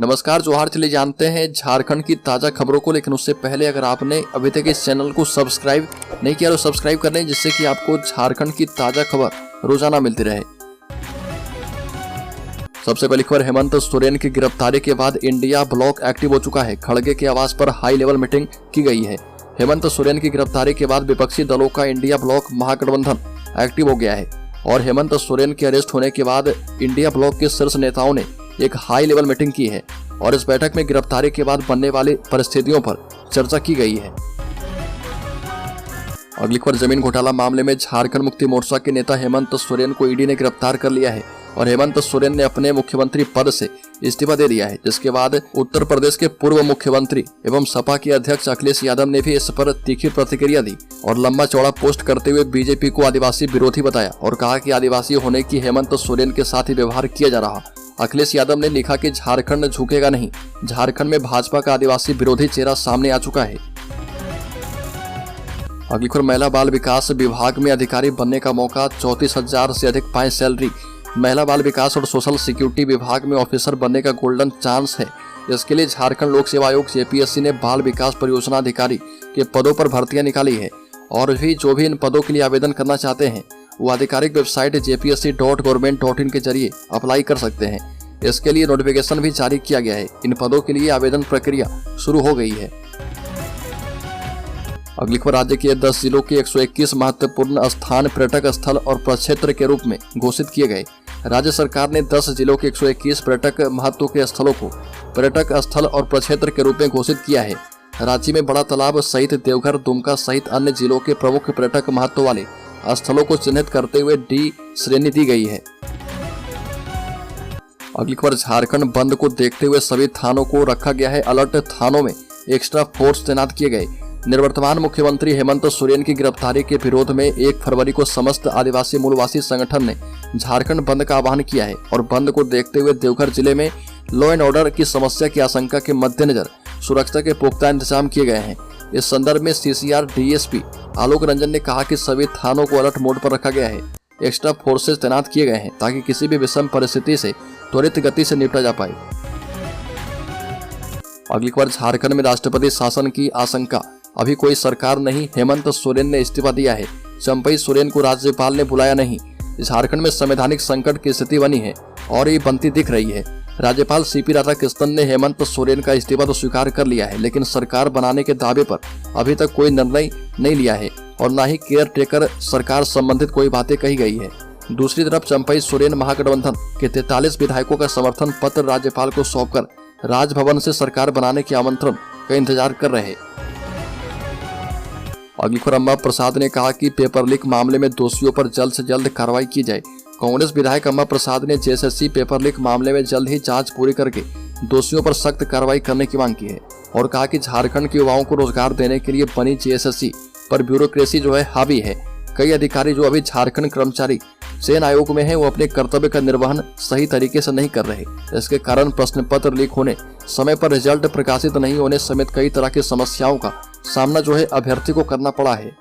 नमस्कार जोहार। चलिए जानते हैं झारखंड की ताज़ा खबरों को, लेकिन उससे पहले अगर आपने अभी तक इस चैनल को सब्सक्राइब नहीं किया तो सब्सक्राइब कर लें, जिससे कि आपको झारखंड की ताज़ा खबर रोजाना मिलती रहे। सबसे पहली खबर, हेमंत सोरेन की गिरफ्तारी के बाद इंडिया ब्लॉक एक्टिव हो चुका है। खड़गे के आवास पर हाई लेवल मीटिंग की गई है। हेमंत सोरेन की गिरफ्तारी के बाद विपक्षी दलों का इंडिया ब्लॉक महागठबंधन एक्टिव हो गया है और हेमंत सोरेन के अरेस्ट होने के बाद इंडिया ब्लॉक के शीर्ष नेताओं ने एक हाई लेवल मीटिंग की है और इस बैठक में गिरफ्तारी के बाद बनने वाली परिस्थितियों पर चर्चा की गई है। अगली खबर, जमीन घोटाला मामले में झारखंड मुक्ति मोर्चा के नेता हेमंत सोरेन को ईडी ने गिरफ्तार कर लिया है और हेमंत सोरेन ने अपने मुख्यमंत्री पद से इस्तीफा दे दिया है, जिसके बाद उत्तर प्रदेश के पूर्व मुख्यमंत्री एवं सपा के अध्यक्ष अखिलेश यादव ने भी इस पर तीखी प्रतिक्रिया दी और लंबा चौड़ा पोस्ट करते हुए बीजेपी को आदिवासी विरोधी बताया और कहा कि आदिवासी होने की हेमंत सोरेन के साथ ही व्यवहार किया जा रहा। अखिलेश यादव ने लिखा कि झारखंड झुकेगा नहीं, झारखंड में भाजपा का आदिवासी विरोधी चेहरा सामने आ चुका है। अगली खबर, महिला बाल विकास विभाग में अधिकारी बनने का मौका, 34,000 से अधिक पाए सैलरी। महिला बाल विकास और सोशल सिक्योरिटी विभाग में ऑफिसर बनने का गोल्डन चांस है। इसके लिए झारखंड लोक सेवा आयोग जेपीएससी ने बाल विकास परियोजना अधिकारी के पदों पर भर्तियां निकाली है और भी जो भी इन पदों के लिए आवेदन करना चाहते हैं वो आधिकारिक वेबसाइट jpsc.government.in के जरिए अप्लाई कर सकते हैं। इसके लिए नोटिफिकेशन भी जारी किया गया है। इन पदों के लिए आवेदन प्रक्रिया शुरू हो गई है। अगली खबर, राज्य के 10 जिलों के 121 महत्वपूर्ण स्थान पर्यटक स्थल और प्रक्षेत्र के रूप में घोषित किए गए। राज्य सरकार ने 10 जिलों के 121 पर्यटक महत्व के स्थलों को पर्यटक स्थल और प्रक्षेत्र के रूप में घोषित किया है। राज्य में बड़ा तालाब सहित देवघर, दुमका सहित अन्य जिलों के प्रमुख पर्यटक महत्व वाले स्थलों को चिन्हित करते हुए डी श्रेणी दी गई है। अगली खबर, झारखंड बंद को देखते हुए सभी थानों को रखा गया है अलर्ट। थानों में एक्स्ट्रा फोर्स तैनात किए गए। निवर्तमान मुख्यमंत्री हेमंत सोरेन की गिरफ्तारी के विरोध में 1 फरवरी को समस्त आदिवासी मूलवासी संगठन ने झारखंड बंद का आह्वान किया है और बंद को देखते हुए देवघर जिले में लॉ एंड ऑर्डर की समस्या की आशंका के मद्देनजर सुरक्षा के पुख्ता इंतजाम किए गए हैं। इस संदर्भ में सीसीआर डीएसपी आलोक रंजन ने कहा कि सभी थानों को अलर्ट मोड पर रखा गया है। एक्स्ट्रा फोर्सेज तैनात किए गए हैं ताकि किसी भी विषम परिस्थिति से त्वरित गति से निपटा जा पाए। अगली खबर, झारखंड में राष्ट्रपति शासन की आशंका, अभी कोई सरकार नहीं, हेमंत सोरेन ने इस्तीफा दिया है। चंपई सोरेन को राज्यपाल ने बुलाया नहीं। झारखंड में संवैधानिक संकट की स्थिति बनी है और ये बनती दिख रही है। राज्यपाल सीपी राधाकृष्णन ने हेमंत सोरेन का इस्तीफा तो स्वीकार कर लिया है, लेकिन सरकार बनाने के दावे पर अभी तक कोई निर्णय नहीं लिया है और न ही केयर टेकर सरकार संबंधित कोई बातें कही गई है। दूसरी तरफ चंपई सोरेन महागठबंधन के 43 विधायकों का समर्थन पत्र राज्यपाल को सौंपकर राजभवन से सरकार बनाने के आमंत्रण का इंतजार कर रहे हैं। अगली खबर, अम्मा प्रसाद ने कहा कि पेपर लीक मामले में दोषियों पर जल्द से जल्द कार्रवाई की जाए। कांग्रेस विधायक अम्मा प्रसाद ने जेएसएससी पेपर लीक मामले में जल्द ही जांच पूरी करके दोषियों पर सख्त कार्रवाई करने की मांग की है और कहा कि झारखंड के युवाओं को रोजगार देने के लिए बनी जेएसएससी पर ब्यूरोक्रेसी जो है हावी है। कई अधिकारी जो अभी झारखंड कर्मचारी चयन आयोग में है वो अपने कर्तव्य का निर्वहन सही तरीके से नहीं कर रहे। इसके कारण प्रश्न पत्र लीक होने, समय पर रिजल्ट प्रकाशित नहीं होने समेत कई तरह की समस्याओं का सामना जो है अभ्यर्थी को करना पड़ा है।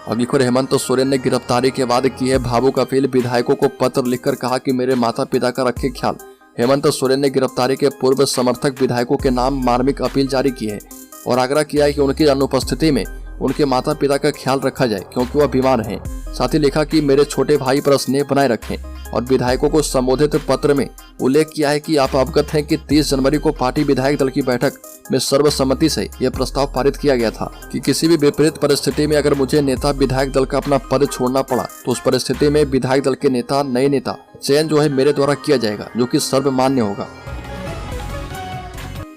अगली खबर, हेमंत सोरेन ने गिरफ्तारी के बाद की है भावुक अपील। विधायकों को पत्र लिखकर कहा कि मेरे माता पिता का रखे ख्याल। हेमंत सोरेन ने गिरफ्तारी के पूर्व समर्थक विधायकों के नाम मार्मिक अपील जारी की है और आग्रह किया है कि उनकी अनुपस्थिति में उनके माता पिता का ख्याल रखा जाए क्योंकि वह बीमार हैं। साथ ही लिखा कि मेरे छोटे भाई पर स्नेह बनाए रखें और विधायकों को संबोधित पत्र में उल्लेख किया है कि आप अवगत हैं कि 30 जनवरी को पार्टी विधायक दल की बैठक में सर्वसम्मति से यह प्रस्ताव पारित किया गया था कि किसी भी विपरीत परिस्थिति में अगर मुझे नेता विधायक दल का अपना पद छोड़ना पड़ा तो उस परिस्थिति में विधायक दल के नेता नए नेता चयन जो है मेरे द्वारा किया जाएगा जो कि सर्वमान्य होगा।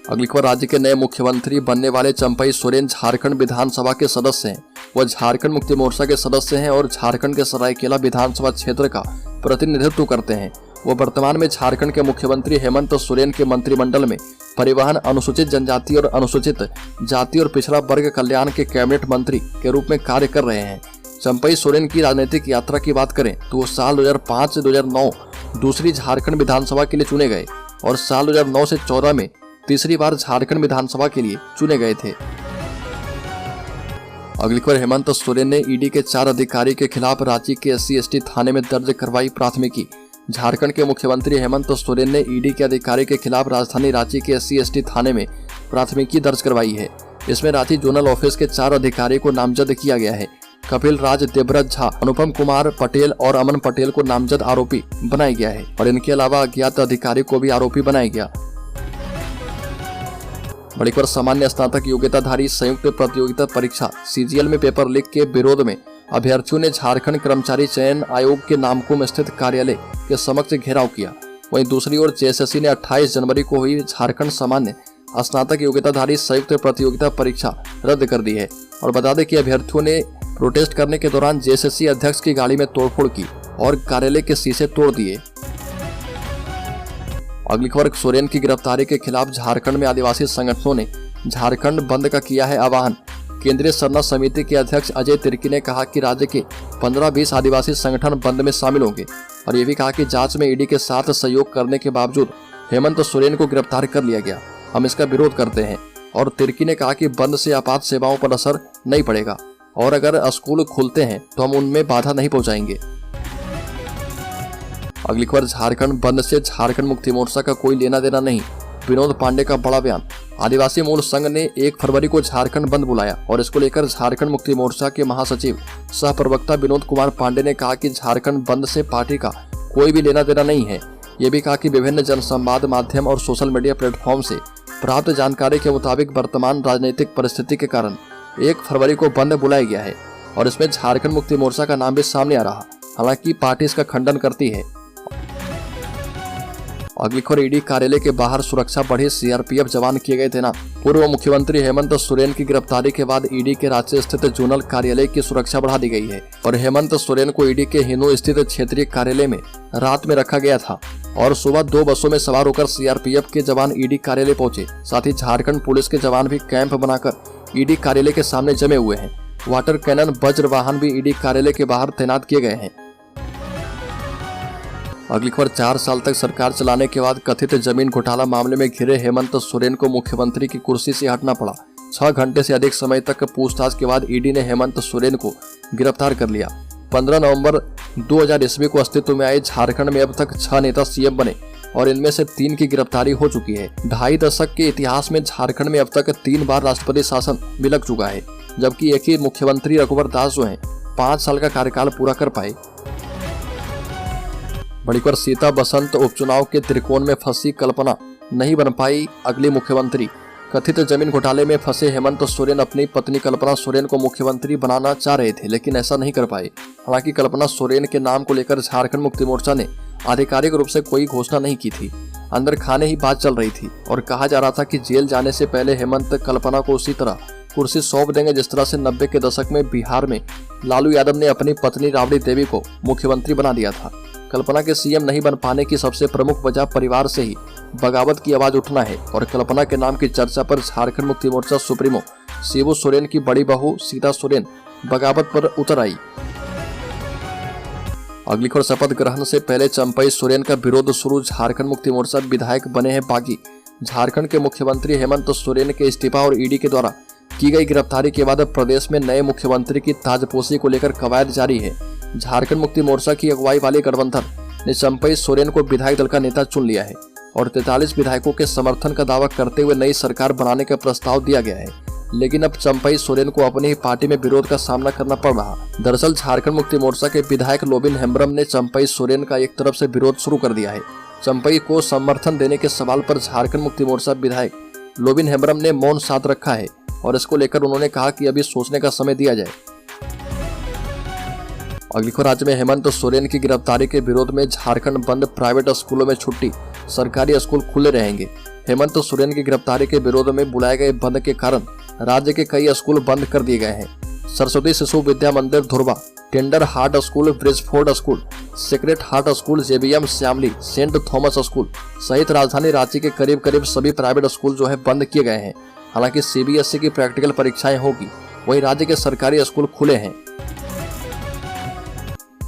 अगली खबर, राज्य के नए मुख्यमंत्री बनने वाले चंपई सोरेन झारखंड विधानसभा के सदस्य हैं। वह झारखंड मुक्ति मोर्चा के सदस्य हैं और झारखंड के सरायकेला विधानसभा क्षेत्र का प्रतिनिधित्व करते हैं। वो वर्तमान में झारखंड के मुख्यमंत्री हेमंत सोरेन के मंत्रिमंडल में परिवहन, अनुसूचित जनजाति और अनुसूचित जाति और पिछड़ा वर्ग कल्याण के कैबिनेट मंत्री के रूप में कार्य कर रहे हैं। चंपई सोरेन की राजनीतिक यात्रा की बात करें तो वो साल 2005 से 2009 दूसरी झारखंड विधानसभा के लिए चुने गए और साल 2009 से 2014 में तीसरी बार झारखंड विधानसभा के लिए चुने गए थे। अगली खबर, हेमंत सोरेन ने ईडी के 4 अधिकारी के खिलाफ रांची के SC/ST थाने में दर्ज करवाई प्राथमिकी। झारखंड के मुख्यमंत्री हेमंत सोरेन ने ईडी के अधिकारी के खिलाफ राजधानी रांची के SC/ST थाने में प्राथमिकी दर्ज करवाई है। इसमें रांची जोनल ऑफिस के 4 अधिकारी को नामजद किया गया है। कपिल राज, देवव्रत झा, अनुपम कुमार पटेल और अमन पटेल को नामजद आरोपी बनाया गया है और इनके अलावा अज्ञात अधिकारी को भी आरोपी बनाया गया। बड़ी खबर, सामान्य स्नातक योग्यताधारी संयुक्त प्रतियोगिता परीक्षा CGL में पेपर लीक के विरोध में अभ्यर्थियों ने झारखंड कर्मचारी चयन आयोग के नामकुम स्थित कार्यालय के समक्ष घेराव किया। वहीं दूसरी ओर JSSC ने 28 जनवरी को हुई झारखंड सामान्य स्नातक योग्यताधारी संयुक्त प्रतियोगिता परीक्षा रद्द कर दी है। और बता दें कि अभ्यर्थियों ने प्रोटेस्ट करने के दौरान JSSC अध्यक्ष की गाड़ी में तोड़फोड़ की और कार्यालय के शीशे तोड़ दिए। अगली खबर, सोरेन की गिरफ्तारी के खिलाफ झारखंड में आदिवासी संगठनों ने झारखंड बंद का किया है आह्वान। केंद्रीय सरना समिति के अध्यक्ष अजय तिर्की ने कहा कि राज्य के 15-20 आदिवासी संगठन बंद में शामिल होंगे और ये भी कहा कि जांच में ईडी के साथ सहयोग करने के बावजूद हेमंत सोरेन को गिरफ्तार कर लिया गया। हम इसका विरोध करते हैं। और तिर्की ने कहा कि बंद से आपात सेवाओं पर असर नहीं पड़ेगा और अगर स्कूल खुलते हैं तो हम उनमें बाधा नहीं पहुंचाएंगे। अगली खबर, झारखंड बंद से झारखंड मुक्ति मोर्चा का कोई लेना देना नहीं, विनोद पांडे का बड़ा बयान। आदिवासी मूल संघ ने 1 फरवरी को झारखंड बंद बुलाया और इसको लेकर झारखंड मुक्ति मोर्चा के महासचिव सह प्रवक्ता विनोद कुमार पांडे ने कहा कि झारखंड बंद से पार्टी का कोई भी लेना देना नहीं है। ये भी कहा कि विभिन्न जनसंवाद माध्यम और सोशल मीडिया प्लेटफॉर्म से प्राप्त जानकारी के मुताबिक वर्तमान राजनीतिक परिस्थिति के कारण 1 फरवरी को बंद बुलाया गया है और इसमें झारखंड मुक्ति मोर्चा का नाम भी सामने आ रहा। हालांकि पार्टी इसका खंडन करती है। अगली खबर, ईडी कार्यालय के बाहर सुरक्षा बढ़ी, CRPF जवान किए गए तैनात। पूर्व मुख्यमंत्री हेमंत सोरेन की गिरफ्तारी के बाद ईडी के रांची स्थित जोनल कार्यालय की सुरक्षा बढ़ा दी गई है और हेमंत सोरेन को ईडी के हिनू स्थित क्षेत्रीय कार्यालय में रात में रखा गया था और सुबह 2 बसों में सवार होकर CRPF के जवान ईडी कार्यालय पहुंचे। साथ ही झारखंड पुलिस के जवान भी कैंप बनाकर ईडी कार्यालय के सामने जमे हुए हैं। वाटर कैनन, वज्र वाहन भी ईडी कार्यालय के बाहर तैनात किए गए हैं। अगली खबर, 4 साल तक सरकार चलाने के बाद कथित जमीन घोटाला मामले में घिरे हेमंत सोरेन को मुख्यमंत्री की कुर्सी से हटना पड़ा। 6 घंटे से अधिक समय तक पूछताछ के बाद ईडी ने हेमंत सोरेन को गिरफ्तार कर लिया। 15 नवंबर 2000 ईस्वी को अस्तित्व में आए झारखंड में अब तक 6 नेता CM बने और इनमें से 3 की गिरफ्तारी हो चुकी है। 2.5 दशक के इतिहास में झारखंड में अब तक 3 बार राष्ट्रपति शासन भी लग चुका है, जबकि एक ही मुख्यमंत्री रघुवर दास जो है 5 साल का कार्यकाल पूरा कर पाए। बड़ी खबर, सीता बसंत उपचुनाव के त्रिकोण में फंसी कल्पना, नहीं बन पाई अगली मुख्यमंत्री। कथित जमीन घोटाले में फंसे हेमंत सोरेन अपनी पत्नी कल्पना सोरेन को मुख्यमंत्री बनाना चाह रहे थे, लेकिन ऐसा नहीं कर पाए। हालांकि कल्पना सोरेन के नाम को लेकर झारखंड मुक्ति मोर्चा ने आधिकारिक रूप से कोई घोषणा नहीं की थी। अंदर खाने ही बात चल रही थी और कहा जा रहा था कि जेल जाने से पहले हेमंत कल्पना को उसी तरह कुर्सी सौंप देंगे जिस तरह से 90 के दशक में बिहार में लालू यादव ने अपनी पत्नी राबड़ी देवी को मुख्यमंत्री बना दिया था। कल्पना के CM नहीं बन पाने की सबसे प्रमुख वजह परिवार से ही बगावत की आवाज उठना है और कल्पना के नाम की चर्चा पर झारखंड मुक्ति मोर्चा सुप्रीमो शिबू सोरेन की बड़ी बहू सीता सोरेन बगावत पर उतर आई। अगली खबर, शपथ ग्रहण से पहले चंपई सोरेन का विरोध शुरू, झारखंड मुक्ति मोर्चा विधायक बने हैं बागी। झारखंड के मुख्यमंत्री हेमंत सोरेन के इस्तीफा और ईडी के द्वारा की गई गिरफ्तारी के बाद प्रदेश में नए मुख्यमंत्री की ताजपोशी को लेकर कवायद जारी है। झारखंड मुक्ति मोर्चा की अगुवाई वाले गठबंधन ने चंपई सोरेन को विधायक दल का नेता चुन लिया है और 43 विधायकों के समर्थन का दावा करते हुए नई सरकार बनाने का प्रस्ताव दिया गया है। लेकिन अब चंपई सोरेन को अपनी ही पार्टी में विरोध का सामना करना पड़ रहा। दरअसल झारखंड मुक्ति मोर्चा के विधायक लोबिन हेम्ब्रम ने चंपई सोरेन का एक तरफ से विरोध शुरू कर दिया है। चंपई को समर्थन देने के सवाल पर झारखंड मुक्ति मोर्चा विधायक लोबिन हेम्ब्रम ने मौन साध रखा है और इसको लेकर उन्होंने कहा कि अभी सोचने का समय दिया जाए। अगली खबर, राज्य में हेमंत सोरेन की गिरफ्तारी के विरोध में झारखंड बंद, प्राइवेट स्कूलों में छुट्टी, सरकारी स्कूल खुले रहेंगे। हेमंत सोरेन की गिरफ्तारी के विरोध में बुलाए गए बंद के कारण राज्य के कई स्कूल बंद कर दिए गए हैं। Saraswati Shishu Vidya Mandir Dhurwa, tender heart school, Bridgeford school, sacred heart school, JBM Shyamali, saint Thomas school सहित राजधानी रांची के करीब करीब सभी प्राइवेट स्कूल जो है बंद किए गए हैं। हालांकि CBSE की प्रैक्टिकल परीक्षाएं होगी, वहीं राज्य के सरकारी स्कूल खुले हैं।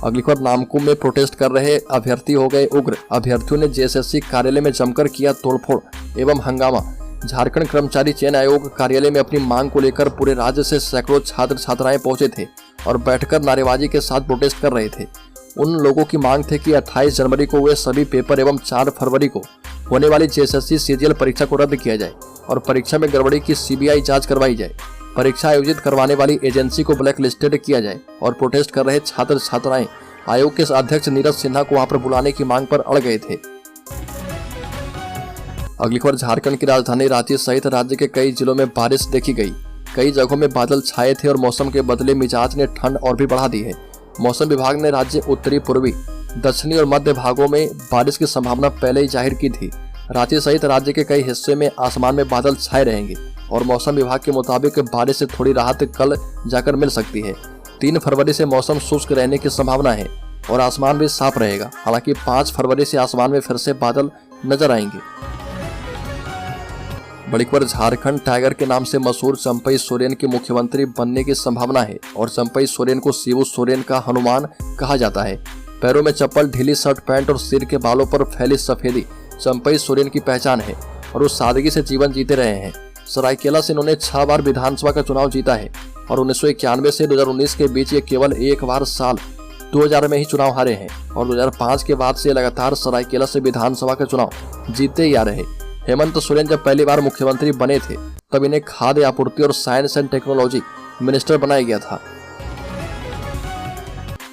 अगली खबर, नामकुम में प्रोटेस्ट कर रहे अभ्यर्थी हो गए उग्र, अभ्यर्थियों ने JSSC कार्यालय में जमकर किया तोड़फोड़ एवं हंगामा। झारखंड कर्मचारी चयन आयोग कार्यालय में अपनी मांग को लेकर पूरे राज्य से सैकड़ों छात्र छात्राएं पहुंचे थे और बैठकर नारेबाजी के साथ प्रोटेस्ट कर रहे थे। उन लोगों की मांग थी कि 28 जनवरी को वे सभी पेपर एवं 4 फरवरी को होने वाली जेएसएससी सीजीएल परीक्षा को रद्द किया जाए और परीक्षा में गड़बड़ी की सीबीआई जांच करवाई जाए। परीक्षा आयोजित करवाने वाली एजेंसी को ब्लैक लिस्टेड किया जाए और प्रोटेस्ट कर रहे छात्र छात्राएं आयोग के अध्यक्ष नीरज सिन्हा को वहां पर बुलाने की मांग पर अड़ गए थे। अगली खबर, झारखंड की राजधानी रांची सहित राज्य के कई जिलों में बारिश देखी गई। कई जगहों में बादल छाए थे और मौसम के बदले मिजाज ने ठंड और भी बढ़ा दी है। मौसम विभाग ने राज्य उत्तरी, पूर्वी, दक्षिणी और मध्य भागों में बारिश की संभावना पहले ही जाहिर की थी। रांची सहित राज्य के कई हिस्से में आसमान में बादल छाए रहेंगे और मौसम विभाग के मुताबिक बारिश से थोड़ी राहत कल जाकर मिल सकती है। 3 फरवरी से मौसम शुष्क रहने की संभावना है और आसमान भी साफ रहेगा। हालांकि 5 फरवरी से आसमान में फिर से बादल नजर आएंगे। बड़ी खबर, झारखंड टाइगर के नाम से मशहूर चंपई सोरेन के मुख्यमंत्री बनने की संभावना है और चंपई सोरेन को शिबू सोरेन का हनुमान कहा जाता है। पैरों में चप्पल, ढीली शर्ट पैंट और सिर के बालों पर फैली सफेदी चंपई सोरेन की पहचान है और वो सादगी से जीवन जीते रहे हैं। सरायकेला से इन्होंने 6 बार विधानसभा का चुनाव जीता है और 1991 से 2019 के बीच ये केवल एक बार साल 2000 में ही चुनाव हारे हैं और 2005 के बाद से लगातार सरायकेला से विधानसभा का चुनाव जीतते ही आ रहे। हेमंत सोरेन जब पहली बार मुख्यमंत्री बने थे तब इन्हें खाद्य आपूर्ति और साइंस एंड टेक्नोलॉजी मिनिस्टर बनाया गया था।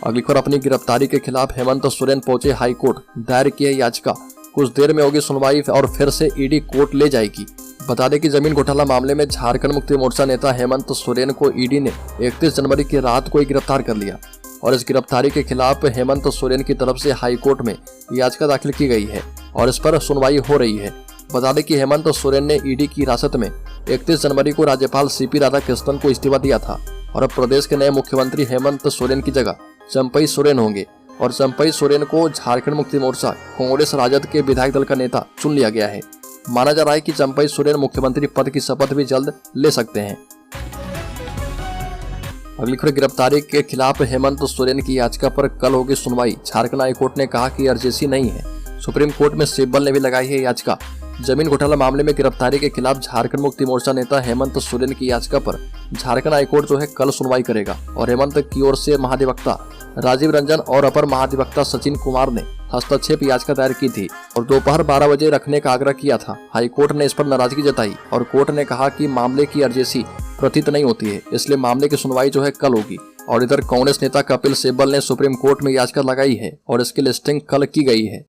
अगली खबर, अपनी गिरफ्तारी के खिलाफ हेमंत सोरेन पहुंचे हाईकोर्ट, दायर की है याचिका। कुछ देर में होगी सुनवाई और फिर से ईडी कोर्ट ले जाएगी। बता दें कि जमीन घोटाला मामले में झारखंड मुक्ति मोर्चा नेता हेमंत सोरेन को ईडी ने 31 जनवरी की रात को ही गिरफ्तार कर लिया और इस गिरफ्तारी के खिलाफ हेमंत सोरेन की तरफ से हाईकोर्ट में याचिका दाखिल की गई है और इस पर सुनवाई हो रही है। बता दें कि हेमंत सोरेन ने ईडी की हिरासत में 31 जनवरी को राज्यपाल सीपी राधाकृष्णन को इस्तीफा दिया था और अब प्रदेश के नए मुख्यमंत्री हेमंत सोरेन की जगह चंपई सोरेन होंगे और चंपई सोरेन को झारखंड मुक्ति मोर्चा कांग्रेस राजद के विधायक दल का नेता चुन लिया गया है। माना जा रहा है कि चंपई सोरेन मुख्यमंत्री पद की शपथ भी जल्द ले सकते हैं। अगली खबर, गिरफ्तारी के खिलाफ हेमंत सोरेन की याचिका पर कल होगी सुनवाई। झारखंड हाईकोर्ट ने कहा कि अर्जेसी नहीं है। सुप्रीम कोर्ट में सिब्बल ने भी लगाई है याचिका। जमीन घोटाला मामले में गिरफ्तारी के खिलाफ झारखंड मुक्ति मोर्चा नेता हेमंत सोरेन की याचिका पर झारखंड हाईकोर्ट जो है कल सुनवाई करेगा और हेमंत की ओर से महाधिवक्ता राजीव रंजन और अपर महाधिवक्ता सचिन कुमार ने हस्तक्षेप याचिका दायर की थी और दोपहर 12 बजे रखने का आग्रह किया था। हाईकोर्ट ने इस पर नाराजगी जताई और कोर्ट ने कहा कि मामले की अर्जेसी प्रतीत नहीं होती है, इसलिए मामले की सुनवाई जो है कल होगी। और इधर कांग्रेस नेता कपिल सिब्बल ने सुप्रीम कोर्ट में याचिका लगाई है और इसकी लिस्टिंग कल की गई है।